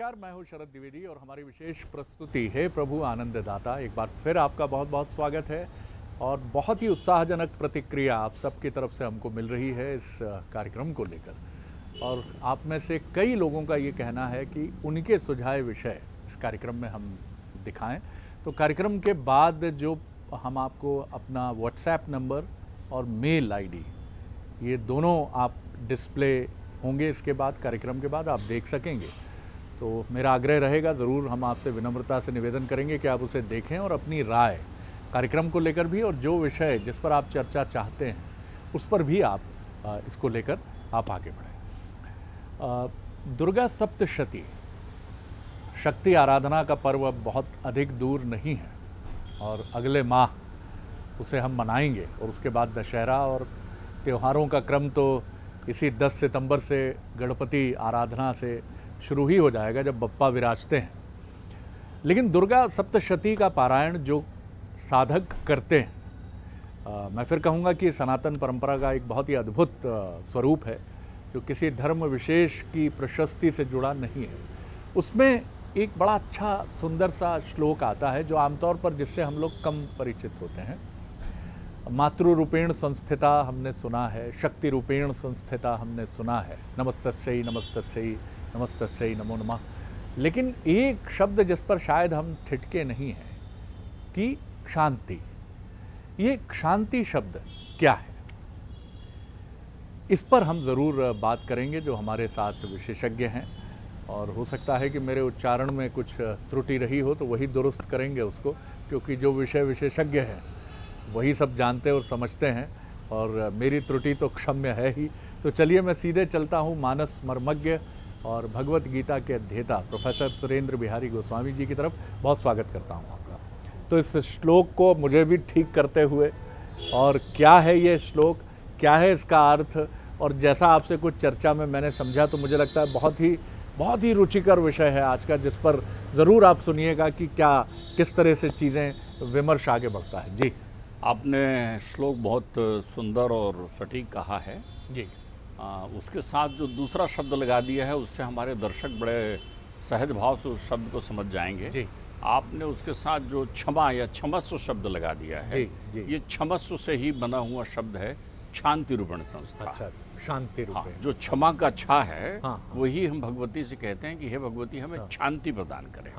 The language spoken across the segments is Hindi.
नमस्कार, मैं हूं शरद द्विवेदी और हमारी विशेष प्रस्तुति है प्रभु आनंददाता। एक बार फिर आपका बहुत बहुत स्वागत है और बहुत ही उत्साहजनक प्रतिक्रिया आप सबकी तरफ से हमको मिल रही है इस कार्यक्रम को लेकर। और आप में से कई लोगों का ये कहना है कि उनके सुझाए विषय इस कार्यक्रम में हम दिखाएं। तो कार्यक्रम के बाद जो हम आपको अपना व्हाट्सएप नंबर और मेल आईडी ये दोनों आप डिस्प्ले होंगे, इसके बाद कार्यक्रम के बाद आप देख सकेंगे। तो मेरा आग्रह रहेगा, ज़रूर हम आपसे विनम्रता से निवेदन करेंगे कि आप उसे देखें और अपनी राय कार्यक्रम को लेकर भी और जो विषय जिस पर आप चर्चा चाहते हैं उस पर भी आप इसको लेकर आप आगे बढ़ें। दुर्गा सप्तशती शक्ति आराधना का पर्व अब बहुत अधिक दूर नहीं है और अगले माह उसे हम मनाएंगे और उसके बाद दशहरा और त्योहारों का क्रम तो इसी 10 सितंबर से गणपति आराधना से शुरू ही हो जाएगा जब बप्पा विराजते हैं। लेकिन दुर्गा सप्तशती का पारायण जो साधक करते हैं, मैं फिर कहूँगा कि सनातन परंपरा का एक बहुत ही अद्भुत स्वरूप है जो किसी धर्म विशेष की प्रशस्ति से जुड़ा नहीं है। उसमें एक बड़ा अच्छा सुंदर सा श्लोक आता है जो आमतौर पर जिससे हम लोग कम परिचित होते हैं। मातृ रूपेण संस्थिता हमने सुना है, शक्ति रूपेण संस्थिता हमने सुना है, नमस्तस्यै नमस्तस्यै नमस्तस्यै नमो नमः। लेकिन एक शब्द जिस पर शायद हम ठिठके नहीं हैं कि शांति। ये शांति शब्द क्या है, इस पर हम ज़रूर बात करेंगे जो हमारे साथ विशेषज्ञ हैं। और हो सकता है कि मेरे उच्चारण में कुछ त्रुटि रही हो तो वही दुरुस्त करेंगे उसको, क्योंकि जो विषय विशेषज्ञ हैं वही सब जानते और समझते हैं और मेरी त्रुटि तो क्षम्य है ही। तो चलिए मैं सीधे चलता हूँ मानस मर्मज्ञ और भगवत गीता के अध्येता प्रोफेसर सुरेंद्र बिहारी गोस्वामी जी की तरफ। बहुत स्वागत करता हूँ आपका। तो इस श्लोक को मुझे भी ठीक करते हुए, और क्या है ये श्लोक, क्या है इसका अर्थ, और जैसा आपसे कुछ चर्चा में मैंने समझा तो मुझे लगता है बहुत ही रुचिकर विषय है आज का, जिस पर ज़रूर आप सुनिएगा कि क्या किस तरह से चीज़ें विमर्श आगे बढ़ता है। जी, आपने श्लोक बहुत सुंदर और सटीक कहा है जी। उसके साथ जो दूसरा शब्द लगा दिया है उससे हमारे दर्शक बड़े सहज भाव से उस शब्द को समझ जाएंगे। जी। आपने उसके साथ जो क्षमा या क्षमस्व शब्द लगा दिया है, जी। ये क्षमस्व से ही बना हुआ शब्द है, शांति रूपेण संस्था। अच्छा, शांति रूपेण। जो क्षमा का छा है वही हम भगवती से कहते हैं कि हे भगवती हमें शांति प्रदान करें।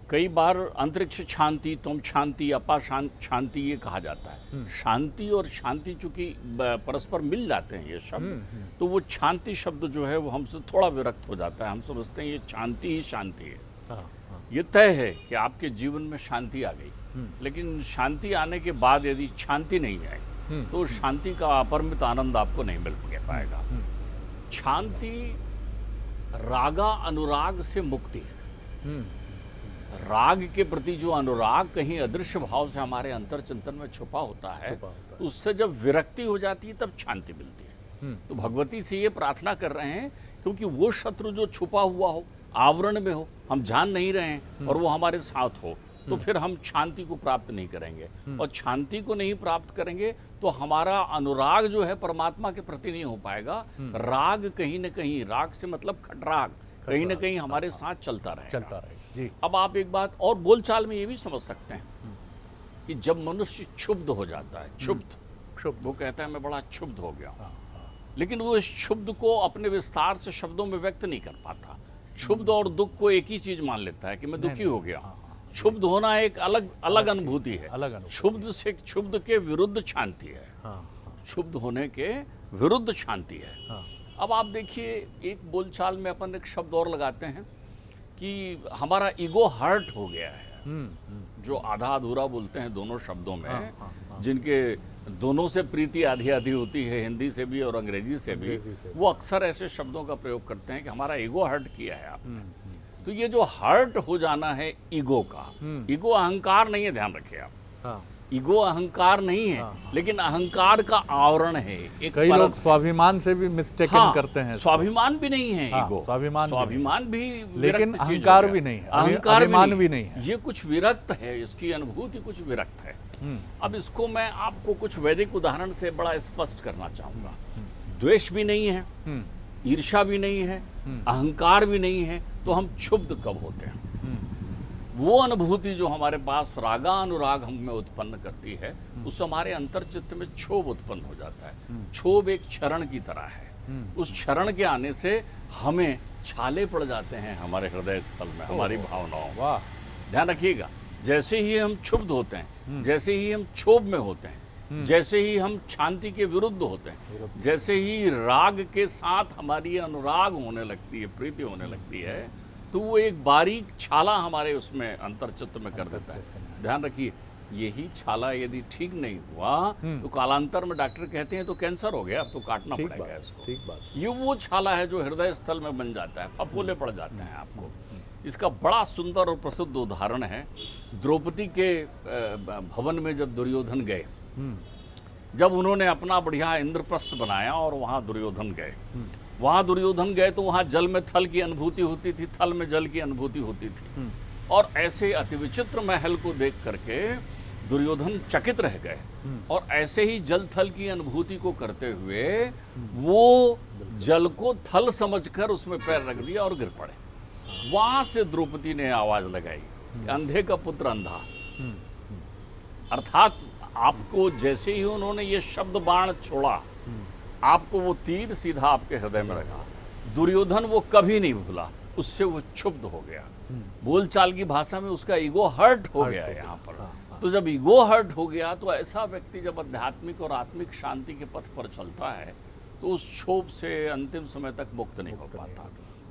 कई बार अंतरिक्ष शांति, तुम शांति, अपा शांति ये कहा जाता है। शांति और शांति चूंकि परस्पर मिल जाते हैं ये शब्द, तो वो शांति शब्द जो है वो हमसे थोड़ा विरक्त हो जाता है। हम समझते हैं ये शांति ही शांति है। ये तय है कि आपके जीवन में शांति आ गई, लेकिन शांति आने के बाद यदि शांति नहीं आए तो शांति का अपरिमित आनंद आपको नहीं मिल पाएगा। शांति रागा अनुराग से मुक्ति है। राग के प्रति जो अनुराग कहीं अदृश्य भाव से हमारे अंतर चिंतन में छुपा होता है, उससे जब विरक्ति हो जाती है तब शांति मिलती है। तो भगवती से ये प्रार्थना कर रहे हैं क्योंकि वो शत्रु जो छुपा हुआ हो, आवरण में हो, हम जान नहीं रहे हैं और वो हमारे साथ हो, तो फिर हम शांति को प्राप्त नहीं करेंगे। और शांति को नहीं प्राप्त करेंगे तो हमारा अनुराग जो है परमात्मा के प्रति नहीं हो पाएगा। राग कहीं न कहीं, राग से मतलब खटराग, कहीं न कहीं हमारे साथ चलता रहेगा। जी। अब आप एक बात और बोलचाल में ये भी समझ सकते हैं कि जब मनुष्य क्षुब्ध हो जाता है, क्षुब्ध, वो कहता है मैं बड़ा क्षुब्ध हो गया, लेकिन वो इस क्षुब्ध को अपने विस्तार से शब्दों में व्यक्त नहीं कर पाता। क्षुब्ध और दुख को एक ही चीज मान लेता है कि मैं दुखी हो गया। क्षुब्ध होना एक अलग अनुभूति है। क्षुब्ध के विरुद्ध शांति है। क्षुब्ध होने के विरुद्ध शांति है। अब आप देखिए, एक बोलचाल में अपन एक शब्द और लगाते हैं कि हमारा ईगो हर्ट हो गया है। जो आधा अधूरा बोलते हैं दोनों शब्दों में, जिनके दोनों से प्रीति आधी आधी होती है, हिंदी से भी और अंग्रेजी से भी, वो अक्सर ऐसे शब्दों का प्रयोग करते हैं कि हमारा ईगो हर्ट किया है आपने। तो ये जो हर्ट हो जाना है ईगो का, ईगो अहंकार नहीं है, ध्यान रखिए आप। ईगो अहंकार नहीं है, लेकिन अहंकार का आवरण है। कई लोग स्वाभिमान से भी मिस्टेकन करते हैं। स्वाभिमान भी नहीं है ईगो, स्वाभिमान भी, लेकिन अहंकार भी नहीं है, अभिमान भी नहीं है। ये कुछ विरक्त है, इसकी अनुभूति कुछ विरक्त है। अब इसको मैं आपको कुछ वैदिक उदाहरण से बड़ा स्पष्ट करना चाहूंगा। द्वेष भी नहीं है, ईर्ष्या भी नहीं है, अहंकार भी नहीं है, तो हम क्षुब्ध कब होते हैं? वो अनुभूति जो हमारे पास रागा अनुराग हम में उत्पन्न करती है, उस हमारे अंतर्चित्त में क्षोभ उत्पन्न हो जाता है। क्षोभ एक क्षरण की तरह है। उस क्षरण के आने से हमें छाले पड़ जाते हैं हमारे हृदय स्थल में, हमारी भावनाओं में। वाह, ध्यान रखिएगा, जैसे ही हम क्षुब्ध होते हैं, जैसे ही हम क्षोभ में होते हैं, जैसे ही हम शांति के विरुद्ध होते हैं, जैसे ही राग के साथ हमारी अनुराग होने लगती है, प्रीति होने लगती है, तो वो एक बारीक छाला हमारे उसमें अंतर्चित्त में कर देता है। ध्यान रखिए, यही छाला यदि ठीक नहीं हुआ तो कालांतर में डॉक्टर कहते हैं तो कैंसर हो गया, अब तो काटना पड़ेगा इसको। ठीक बात। ये वो छाला है जो हृदय स्थल में बन जाता है, फफोले पड़ जाते हैं आपको। इसका बड़ा सुंदर और प्रसिद्ध उदाहरण है, द्रौपदी के भवन में जब दुर्योधन गए, जब उन्होंने अपना बढ़िया इंद्रप्रस्थ बनाया और वहाँ दुर्योधन गए, तो वहाँ जल में थल की अनुभूति होती थी, थल में जल की अनुभूति होती थी। और ऐसे अति विचित्र महल को देख करके दुर्योधन चकित रह गए, और ऐसे ही जल थल की अनुभूति को करते हुए वो जल को थल समझकर उसमें पैर रख दिया और गिर पड़े। वहां से द्रौपदी ने आवाज लगाई, अंधे का पुत्र अंधा। अर्थात आपको जैसे ही उन्होंने ये शब्द बाण छोड़ा, आपको वो तीर सीधा आपके हृदय में लगा। दुर्योधन वो कभी नहीं भूला, उससे वो क्षुब्ध हो गया। बोलचाल की भाषा में उसका ईगो हर्ट हो गया यहाँ पर। तो जब ईगो हर्ट हो गया, तो ऐसा व्यक्ति जब आध्यात्मिक और आत्मिक शांति के पथ पर चलता है, तो उस क्षोभ से अंतिम समय तक मुक्त नहीं हो पाता।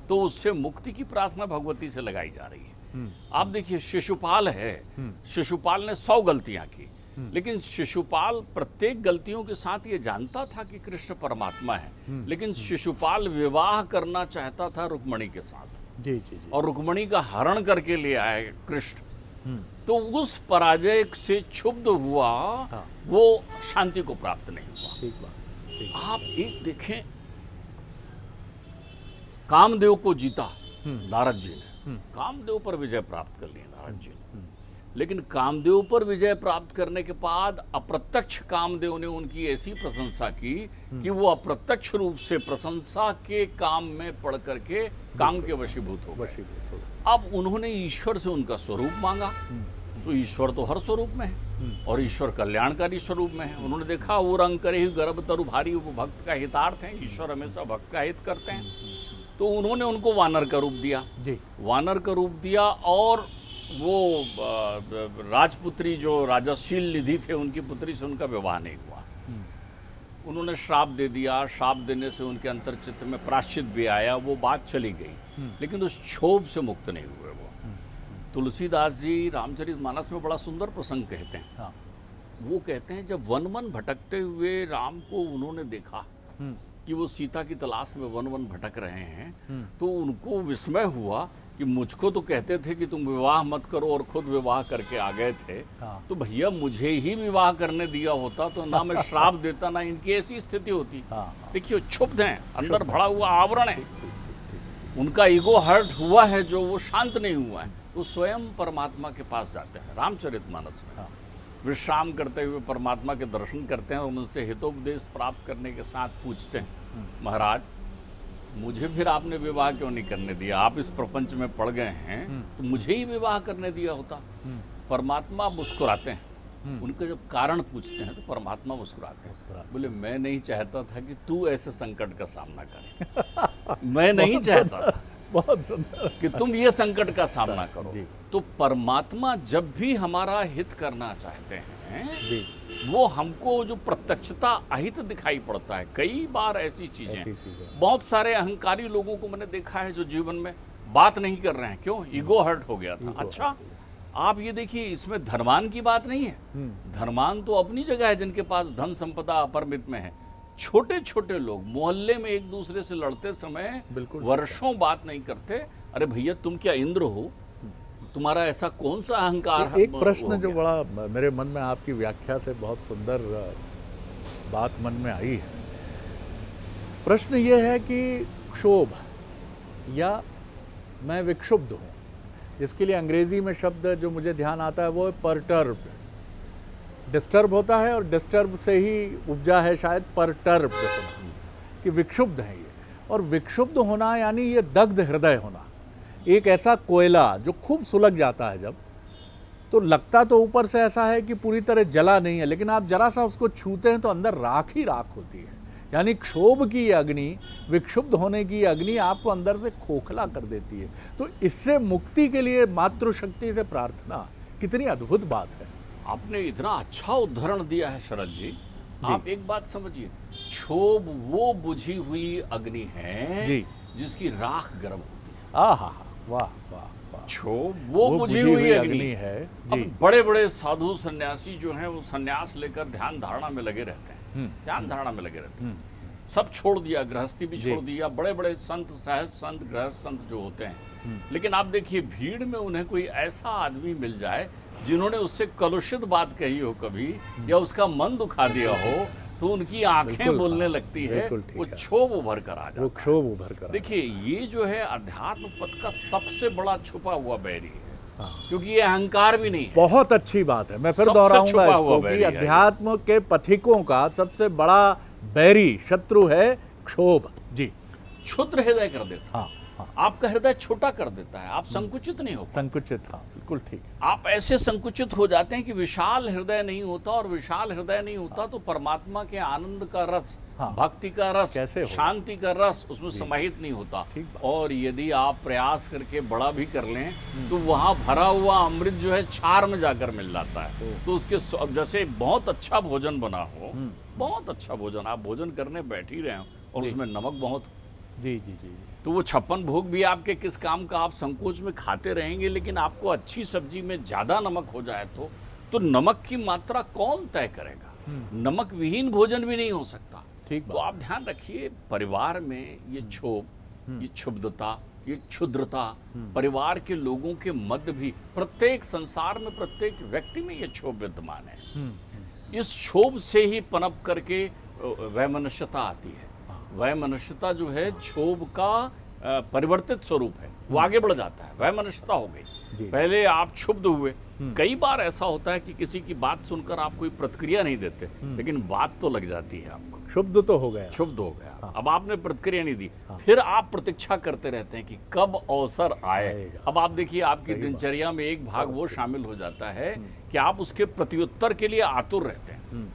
तो उससे मुक्ति की प्रार्थना भगवती से लगाई जा रही है। आप देखिए, शिशुपाल है, शिशुपाल ने 100 गलतियां की, लेकिन शिशुपाल प्रत्येक गलतियों के साथ ये जानता था कि कृष्ण परमात्मा है, लेकिन शिशुपाल विवाह करना चाहता था रुक्मणी के साथ। जी जी जी। और रुक्मणी का हरण करके ले आए कृष्ण। तो उस पराजय से क्षुब्ध हुआ, वो शांति को प्राप्त नहीं हुआ। ठीक बात। आप एक देखें, कामदेव को जीता नारद जी ने, कामदेव पर विजय प्राप्त कर ली नारद जी ने। लेकिन कामदेव पर विजय प्राप्त करने के बाद अप्रत्यक्ष कामदेव ने उनकी ऐसी प्रशंसा की कि वो अप्रत्यक्ष रूप से प्रशंसा के काम में पड़ करके काम के वशीभूत हो गए। अब उन्होंने ईश्वर से उनका स्वरूप मांगा, तो ईश्वर तो हर स्वरूप में है, और ईश्वर कल्याणकारी स्वरूप में है। उन्होंने देखा, वो रंग करे ही गर्भ तरु भारी, वो भक्त का हितार्थ है, ईश्वर हमेशा भक्त का हित करते हैं। तो उन्होंने उनको वानर का रूप दिया जी। वानर का रूप दिया, और वो राजपुत्री जो राजशील निधि थे, उनकी पुत्री से उनका विवाह नहीं हुआ। उन्होंने श्राप दे दिया। श्राप देने से उनके अंतर्चित्त में प्राश्चित भी आया, वो बात चली गई, लेकिन उस क्षोभ से मुक्त नहीं हुए वो। तुलसीदास जी रामचरितमानस में बड़ा सुंदर प्रसंग कहते हैं। हाँ। वो कहते हैं, जब वन वन भटकते हुए राम को उन्होंने देखा कि वो सीता की तलाश में वन वन भटक रहे हैं, तो उनको विस्मय हुआ कि मुझको तो कहते थे कि तुम विवाह मत करो, और खुद विवाह करके आ गए थे। हाँ। तो भैया मुझे ही विवाह करने दिया होता तो ना मैं श्राप देता, ना इनकी ऐसी स्थिति होती। हाँ। देखिए, क्षुब्ध हैं, अंदर भरा हुआ आवरण है, उनका ईगो हर्ट हुआ है, जो वो शांत नहीं हुआ है। वो स्वयं परमात्मा के पास जाते हैं। रामचरितमानस में हाँ। विश्राम करते हुए परमात्मा के दर्शन करते हैं, और उनसे हितोपदेश प्राप्त करने के साथ पूछते हैं, महाराज मुझे फिर आपने विवाह क्यों नहीं करने दिया? आप इस प्रपंच में पड़ गए हैं, तो मुझे ही विवाह करने दिया होता। परमात्मा मुस्कुराते हैं। उनका जब कारण पूछते हैं तो परमात्मा मुस्कुराते हैं, बोले मैं नहीं चाहता था कि तू ऐसे संकट का सामना करे। मैं नहीं चाहता था बहुत सुंदर कि तुम ये संकट का सामना करो। तो परमात्मा जब भी हमारा हित करना चाहते हैं, वो हमको जो प्रत्यक्षता अहित दिखाई पड़ता है। कई बार ऐसी चीजें, बहुत सारे अहंकारी लोगों को मैंने देखा है जो जीवन में बात नहीं कर रहे हैं। क्यों? ईगो हर्ट हो गया था। अच्छा, आप ये देखिए, इसमें धनवान की बात नहीं है। धनवान तो अपनी जगह है, जिनके पास धन संपदा अपरिमित में है। छोटे छोटे लोग मोहल्ले में एक दूसरे से लड़ते समय वर्षों बात नहीं करते। अरे भैया, तुम क्या इंद्र हो? तुम्हारा ऐसा कौन सा अहंकार? एक प्रश्न जो बड़ा मेरे मन में आपकी व्याख्या से बहुत सुंदर बात मन में आई है। प्रश्न ये है कि क्षोभ या मैं विक्षुब्ध हूँ, जिसके लिए अंग्रेजी में शब्द जो मुझे ध्यान आता है वो है परटर्ब। डिस्टर्ब होता है, और डिस्टर्ब से ही उपजा है शायद परटर्ब, कि विक्षुब्ध है ये। और विक्षुब्ध होना यानी ये दग्ध हृदय होना। एक ऐसा कोयला जो खूब सुलग जाता है जब, तो लगता तो ऊपर से ऐसा है कि पूरी तरह जला नहीं है, लेकिन आप जरा सा उसको छूते हैं तो अंदर राख ही राख होती है। यानी क्षोभ की अग्नि, विक्षुब्ध होने की अग्नि आपको अंदर से खोखला कर देती है। तो इससे मुक्ति के लिए मातृशक्ति से प्रार्थना, कितनी अद्भुत बात है। आपने इतना अच्छा उदाहरण दिया है शरद जी। आप एक बात समझिए, क्षोभ वो बुझी हुई अग्नि है जी, जिसकी राख गर्म होती है। आहा, वाह वाह वाह। क्षोभ वो बुझी हुई अग्नि है अब जी। बड़े बड़े साधु सन्यासी जो हैं वो सन्यास लेकर ध्यान धारणा में लगे रहते हैं, ध्यान धारणा में लगे रहते हैं। सब छोड़ दिया, गृहस्थी भी छोड़ दिया, बड़े बड़े संत, सहज संत, गृहस्थ संत जो होते हैं। लेकिन आप देखिए भीड़ में उन्हें कोई ऐसा आदमी मिल जाए जिन्होंने उससे कलुषित बात कही हो कभी, या उसका मन दुखा दिया हो, तो उनकी आंखें बोलने लगती है, वो क्षोभ उभर कर आ जाता है। वो क्षोभ उभर कर। देखिए ये जो है अध्यात्म पथ का सबसे बड़ा छुपा हुआ बैरी है, क्योंकि ये अहंकार भी नहीं है। बहुत अच्छी बात है, मैं फिर दोहराऊंगा इसको कि अध्यात्म के पथिकों का सबसे बड़ा बैरी शत्रु है क्षोभ। जी, क्षुद्र हृदय कर देता है। हाँ, हाँ। आपका हृदय छोटा कर देता है, आप संकुचित नहीं हो। संकुचित, हाँ बिल्कुल ठीक। आप ऐसे संकुचित हो जाते हैं कि विशाल हृदय नहीं होता, और विशाल हृदय नहीं होता तो परमात्मा के आनंद का रस, भक्ति का रस, शांति का रस उसमें समाहित नहीं होता। और यदि आप प्रयास करके बड़ा भी कर लें तो वहां भरा हुआ अमृत जो है छार में जाकर मिल जाता है। तो उसके जैसे बहुत अच्छा भोजन बना हो, बहुत अच्छा भोजन, आप भोजन करने बैठ ही रहे हो और उसमें नमक बहुत, जी जी जी, तो वो 56 भोग भी आपके किस काम का, आप संकोच में खाते रहेंगे। लेकिन आपको अच्छी सब्जी में ज्यादा नमक हो जाए तो नमक की मात्रा कौन तय करेगा? नमक विहीन भोजन भी नहीं हो सकता। ठीक। तो आप ध्यान रखिए, परिवार में ये क्षोभ, ये क्षुब्धता, ये क्षुद्रता, परिवार के लोगों के मध्य भी, प्रत्येक संसार में प्रत्येक व्यक्ति में ये क्षोभ विद्यमान है। इस क्षोभ से ही पनप करके वैमनस्यता आती है। वैमनस्यता जो है क्षोभ का परिवर्तित स्वरूप है, वो आगे बढ़ जाता है, वैमनस्यता हो गई। पहले आप क्षुब्ध हुए, कई बार ऐसा होता है कि किसी की बात सुनकर आप कोई प्रतिक्रिया नहीं देते, लेकिन बात तो लग जाती है आपको, क्षुब्ध तो हो गया, क्षुब्ध हो गया। अब आपने प्रतिक्रिया नहीं दी, फिर आप प्रतीक्षा करते रहते हैं कि कब अवसर आए। अब आप देखिए आपकी दिनचर्या में एक भाग वो शामिल हो जाता है कि आप उसके प्रत्युत्तर के लिए आतुर रहते हैं।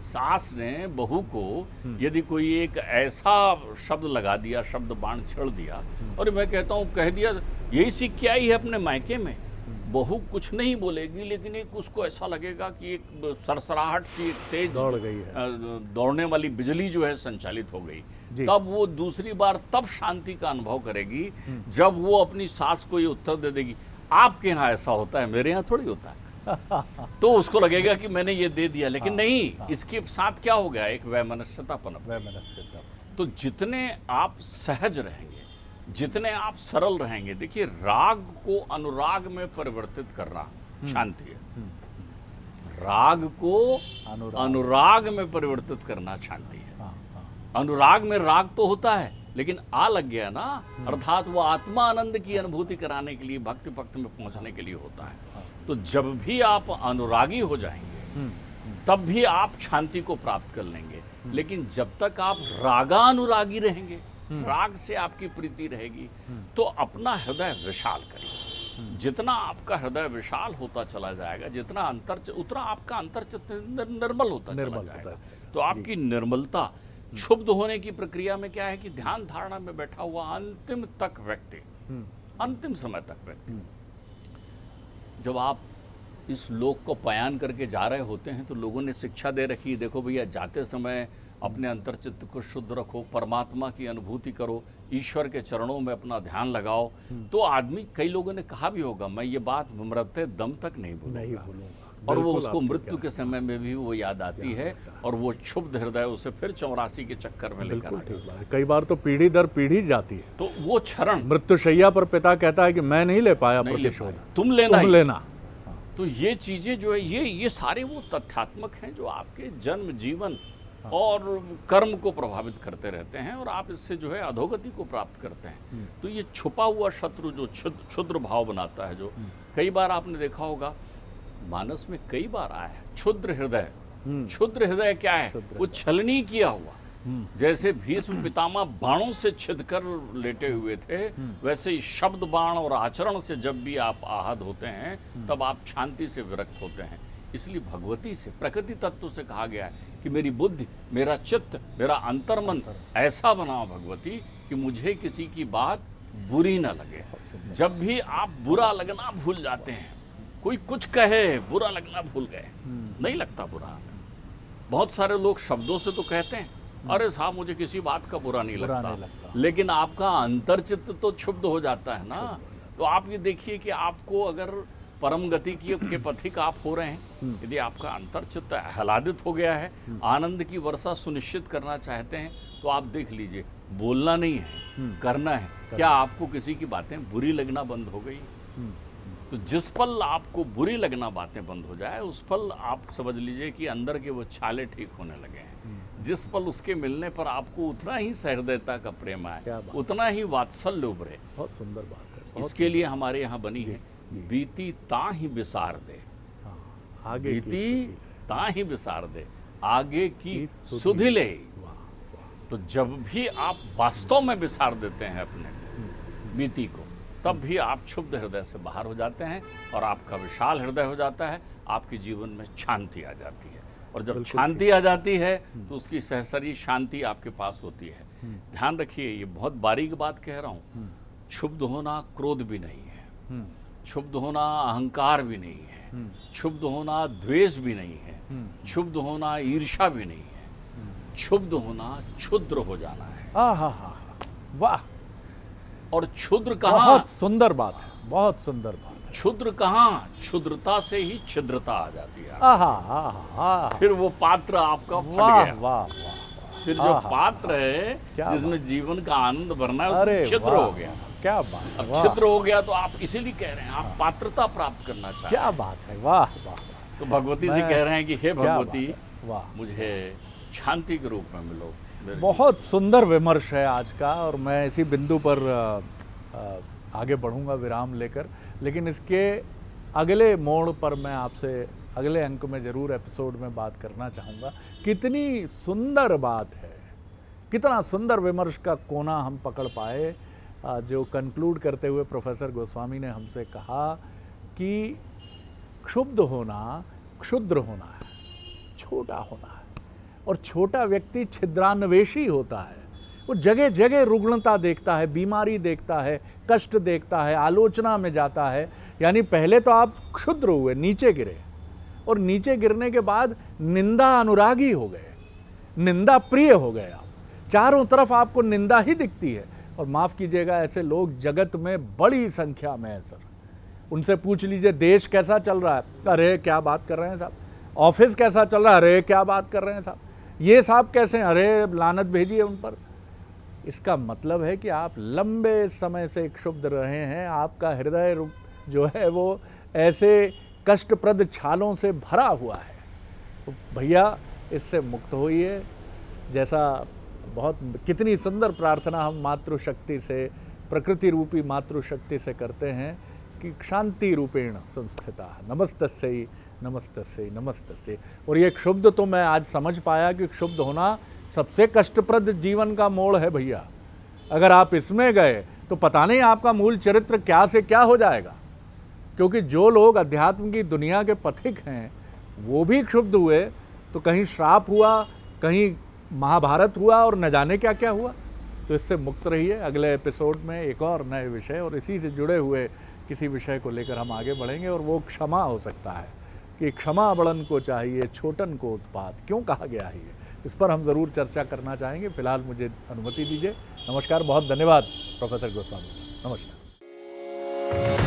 सास ने बहू को यदि कोई एक ऐसा शब्द लगा दिया, शब्द बाण छेड़ दिया, और मैं कहता हूँ कह दिया, यही सीख के आई है अपने मायके में, बहू कुछ नहीं बोलेगी, लेकिन एक उसको ऐसा लगेगा कि एक सरसराहट सी, एक तेज दौड़ गई है, दौड़ने वाली बिजली जो है संचालित हो गई। तब वो दूसरी बार तब शांति का अनुभव करेगी जब वो अपनी सास को ये उत्तर दे देगी, आपके यहाँ ऐसा होता है, मेरे यहाँ थोड़ी होता है। तो उसको लगेगा कि मैंने ये दे दिया, लेकिन नहीं, इसके साथ क्या हो गया, एक वैमनस्यता पनप। तो जितने आप सहज रहेंगे, जितने आप सरल रहेंगे, देखिए राग को अनुराग में परिवर्तित करना शांति है, राग को अनुराग में परिवर्तित करना शांति है। अनुराग में राग तो होता है, लेकिन आ लग गया ना, अर्थात वो आत्मा आनंद की अनुभूति कराने के लिए, भक्ति भक्त में पहुंचने के लिए होता है। तो जब भी आप अनुरागी हो जाएंगे तब भी आप शांति को प्राप्त कर लेंगे। लेकिन जब तक आप रागानुरागी रहेंगे, राग से आपकी प्रीति रहेगी, तो अपना हृदय विशाल करिए। जितना आपका हृदय विशाल होता चला जाएगा, जितना उतना आपका अंतर्चित्त निर्मल होता चला जाएगा। तो आपकी निर्मलता, क्षुब्ध होने की प्रक्रिया में क्या है कि ध्यान धारणा में बैठा हुआ अंतिम तक व्यक्ति, अंतिम समय तक व्यक्ति, जब आप इस लोक को पयान करके जा रहे होते हैं तो लोगों ने शिक्षा दे रखी है, देखो भैया जाते समय अपने अंतर्चित्त को शुद्ध रखो, परमात्मा की अनुभूति करो, ईश्वर के चरणों में अपना ध्यान लगाओ। तो आदमी, कई लोगों ने कहा भी होगा, मैं ये बात मरते दम तक नहीं भूलूंगा, और वो उसको मृत्यु के समय में भी वो याद आती है, और वो क्षुब्ध हृदय उसे फिर 84 के चक्कर में लेकर आता है। कई बार तो पीढ़ी दर पीढ़ी जाती है, तो वो क्षरण मृत्युशैया पर पिता कहता है कि मैं नहीं ले पाया प्रतिशोध, तुम लेना। तो ये चीजें जो है, ये सारे वो तथ्यात्मक हैं जो आपके जन्म, जीवन और कर्म को प्रभावित करते रहते हैं, और आप इससे जो है अधोगति को प्राप्त करते हैं। तो ये छुपा हुआ शत्रु जो क्षुद्र भाव बनाता है, जो कई बार आपने देखा होगा मानस में कई बार आया है, क्षुद्र हृदय। क्षुद्र हृदय क्या है? वो छलनी किया हुआ, जैसे भीष्म पितामह बाणों से छिदकर लेटे हुए थे, वैसे ही शब्द बाण और आचरण से जब भी आप आहत होते हैं तब आप शांति से विरक्त होते हैं। इसलिए भगवती से, प्रकृति तत्व से कहा गया है कि मेरी बुद्धि, मेरा चित्त, मेरा अंतर्मन ऐसा बनाओ भगवती कि मुझे किसी की बात बुरी ना लगे। जब भी आप बुरा लगना भूल जाते हैं, कोई कुछ कहे बुरा लगना भूल गए, नहीं लगता बुरा। बहुत सारे लोग शब्दों से तो कहते हैं अरे साहब मुझे किसी बात का बुरा नहीं लगता, लेकिन आपका अंतर्चित्त तो क्षुब्ध हो जाता है ना। तो आप ये देखिए कि आपको अगर परम गति के पथिक आप हो रहे हैं, यदि आपका अंतर्चित्त आह्लादित हो गया है, आनंद की वर्षा सुनिश्चित करना चाहते हैं, तो आप देख लीजिए, बोलना नहीं है, करना है। क्या आपको किसी की बातें बुरी लगना बंद हो गई? तो जिस पल आपको बुरी लगना बातें बंद हो जाए, उस पल आप समझ लीजिए कि अंदर के वो छाले ठीक होने लगे हैं। जिस पल उसके मिलने पर आपको उतना ही सहृदयता का प्रेम आए, उतना ही वात्सल्य उभरे। बहुत सुंदर बात है। इसके लिए हमारे यहाँ बनी है, बीती ता ही विसार दे, आगे बीती ता ही विसार दे, आगे की सुधि ले। तो जब भी आप वास्तव में विसार देते हैं अपने बीती को, तब भी आप क्षुब्ध हृदय से बाहर हो जाते हैं और आपका विशाल हृदय हो जाता है। आपके जीवन में शांति आ जाती है, और जब शांति आ जाती है तो उसकी सहसरी शांति आपके पास होती है। ध्यान रखिए, ये बहुत बारीक बात कह रहा हूँ। क्षुब्ध होना क्रोध भी नहीं है, क्षुब्ध होना अहंकार भी नहीं है, क्षुब्ध होना द्वेष भी नहीं है, क्षुब्ध होना ईर्ष्या भी नहीं है। क्षुब्ध होना क्षुद्र हो जाना है। वाह! और क्षुद्र कहाँ? बहुत सुंदर बात है, बहुत सुंदर बात है। क्षुद्र कहाँ? क्षुद्रता से ही छिद्रता आ जाती है। फिर वो पात्र आपका फट गया। वाह! फिर जो पात्र है जिसमें जीवन का आनंद भरना है, उसमें छिद्र हो गया। क्या बात! अब छिद्र हो गया तो आप इसीलिए कह रहे हैं आप पात्रता प्राप्त करना चाहते हैं। क्या बात है! वाह वाह! तो भगवती से कह रहे हैं कि हे भगवती, वाह, मुझे शांति के रूप में मिलो। बहुत सुंदर विमर्श है आज का, और मैं इसी बिंदु पर आगे बढ़ूंगा विराम लेकर। लेकिन इसके अगले मोड़ पर मैं आपसे अगले अंक में ज़रूर एपिसोड में बात करना चाहूँगा। कितनी सुंदर बात है, कितना सुंदर विमर्श का कोना हम पकड़ पाए, जो कंक्लूड करते हुए प्रोफेसर गोस्वामी ने हमसे कहा कि क्षुब्ध होना क्षुद्र होना है, छोटा होना है, और छोटा व्यक्ति छिद्रान्वेषी होता है। वो जगह जगह रुग्णता देखता है, बीमारी देखता है, कष्ट देखता है, आलोचना में जाता है। यानी पहले तो आप क्षुद्र हुए, नीचे गिरे, और नीचे गिरने के बाद निंदा अनुरागी हो गए, निंदा प्रिय हो गए। आप चारों तरफ आपको निंदा ही दिखती है। और माफ़ कीजिएगा, ऐसे लोग जगत में बड़ी संख्या में है सर। उनसे पूछ लीजिए देश कैसा चल रहा है, अरे क्या बात कर रहे हैं साहब। ऑफिस कैसा चल रहा है, अरे क्या बात कर रहे हैं साहब। ये साहब कैसे हैं, अरे लानत भेजिए उन पर। इसका मतलब है कि आप लंबे समय से क्षुब्ध रहे हैं, आपका हृदय जो है वो ऐसे कष्टप्रद छालों से भरा हुआ है। तो भैया इससे मुक्त होइए। जैसा बहुत कितनी सुंदर प्रार्थना हम मातृशक्ति से, प्रकृति रूपी मातृशक्ति से करते हैं कि शांति रूपेण संस्थिता नमस्तस्यै नमस्तस्यै नमस्तस्यै। और ये क्षुब्ध तो मैं आज समझ पाया कि क्षुब्ध होना सबसे कष्टप्रद जीवन का मोड़ है भैया। अगर आप इसमें गए तो पता नहीं आपका मूल चरित्र क्या से क्या हो जाएगा। क्योंकि जो लोग अध्यात्म की दुनिया के पथिक हैं वो भी क्षुब्ध हुए तो कहीं श्राप हुआ, कहीं महाभारत हुआ, और न जाने क्या क्या हुआ। तो इससे मुक्त रहिए। अगले एपिसोड में एक और नए विषय और इसी से जुड़े हुए किसी विषय को लेकर हम आगे बढ़ेंगे। और वो क्षमा हो सकता है कि क्षमा बड़न को चाहिए, छोटन को उत्पात, क्यों कहा गया है ये, इस पर हम ज़रूर चर्चा करना चाहेंगे। फिलहाल मुझे अनुमति दीजिए। नमस्कार, बहुत धन्यवाद प्रोफेसर गोस्वामी। नमस्कार।